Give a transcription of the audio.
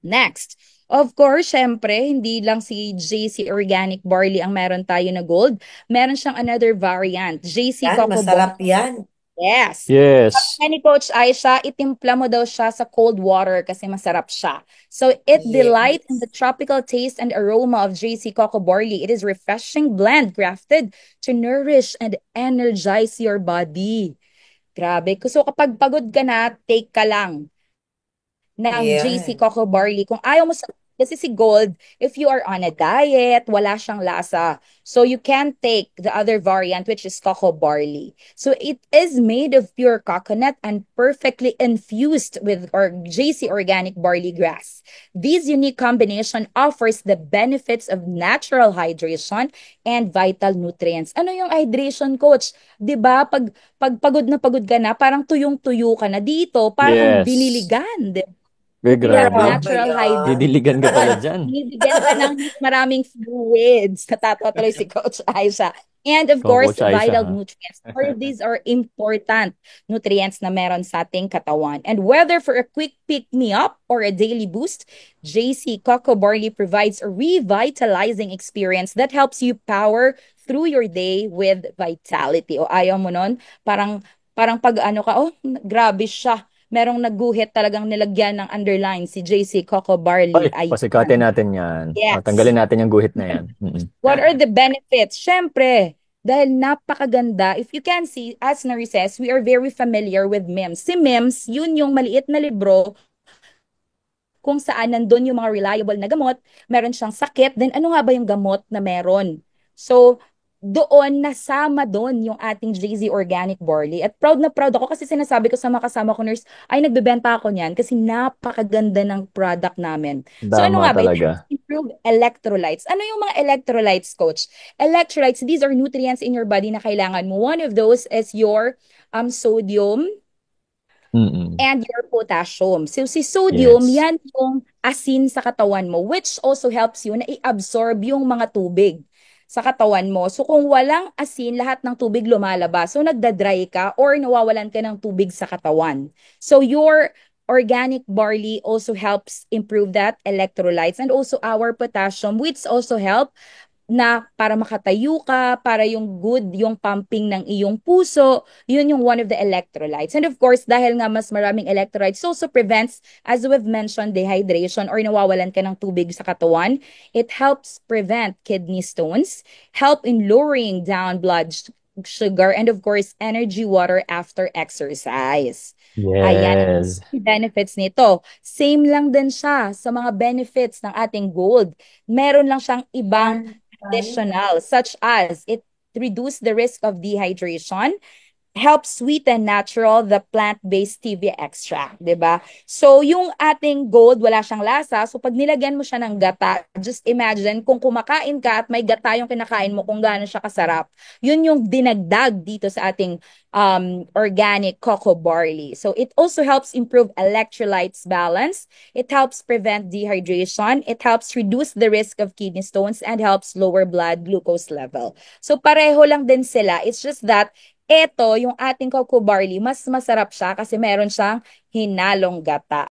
Next, of course, syempre, hindi lang si JC Organic Barley ang meron tayo na gold. Meron siyang another variant, JC Yan, Coco Bond. masarap yan. Yes. Yes. Sabi ni Coach Aisha, itimpla mo daw siya sa cold water kasi masarap siya. So it delight in the Yes. tropical taste and aroma of JC Coco Barley. It is refreshing blend crafted to nourish and energize your body. Grabe. So kapag pagod ka na, take ka lang ng JC Yan. Coco Barley. Kung ayaw mo sa kasi si Gold, if you are on a diet, wala siyang lasa. So you can take the other variant, which is Coco Barley. So it is made of pure coconut and perfectly infused with or JC organic barley grass. This unique combination offers the benefits of natural hydration and vital nutrients. Ano yung hydration, coach? 'Di ba? Pag pagod ka na, parang tuyong-tuyo ka na dito, parang kang Yes. diniligan, 'di ba? You have Grabe. Grabe natural yan. hydration. Didiligan ka pala dyan. Binibigyan ka ng maraming fluids. Natatawa tuloy si Coach Aisha. And of Oh, course, Coach Aisha, vital ha? nutrients. All of these are important nutrients na meron sa ating katawan. And whether for a quick pick-me-up or a daily boost, JC Cocoa Barley provides a revitalizing experience that helps you power through your day with vitality. O ayaw mo nun? Parang pag ano ka, oh, grabe siya. Merong nagguhit talagang nilagyan ng underline si JC Coco Ay, Barley. pasikatin Ayan. natin yan. Yes. Tanggalin natin yung guhit na yan. What are the benefits? Siyempre, dahil napakaganda, if you can see, as nurses, we are very familiar with MIMS. Si MIMS, yun yung maliit na libro kung saan nandun yung mga reliable na gamot, meron siyang sakit, then ano nga ba yung gamot na meron? So, doon, nasama doon yung ating JZ Organic Barley. At proud na proud ako kasi sinasabi ko sa mga kasama ko nurse, ay nagbebenta ako niyan kasi napakaganda ng product namin. So ano Tama nga ba? It talaga. helps improve electrolytes. Ano yung mga electrolytes, coach? Electrolytes, these are nutrients in your body na kailangan mo. One of those is your sodium, Mm-mm. and your potassium. So si sodium, Yes. yan yung asin sa katawan mo, which also helps you na i-absorb yung mga tubig sa katawan mo. So kung walang asin, lahat ng tubig lumalabas. So nagda-dry ka or nawawalan ka ng tubig sa katawan. So your organic barley also helps improve that electrolytes and also our potassium, which also help na para makatayo ka, para yung good, yung pumping ng iyong puso, yun yung one of the electrolytes. And of course, dahil nga mas maraming electrolytes, also prevents, as we've mentioned, dehydration or nawawalan ka ng tubig sa katawan. It helps prevent kidney stones, help in lowering down blood sugar, and of course, energy water after exercise. Ayan, Yes. benefits nito. Same lang din siya sa mga benefits ng ating gold. Meron lang siyang ibang additional, such as it reduce the risk of dehydration, helps sweeten natural the plant-based stevia extract, 'di ba? So yung ating gold wala siyang lasa. So pag nilagyan mo siya ng gata, just imagine kung kumakain ka at may gata yung kinakain mo kung gaano siya kasarap. Yun yung dinagdag dito sa ating organic cocoa barley. So it also helps improve electrolytes balance. It helps prevent dehydration. It helps reduce the risk of kidney stones and helps lower blood glucose level. So pareho lang din sila. It's just that eto, yung ating cocoa barley, mas masarap siya kasi meron siyang hinalong gata.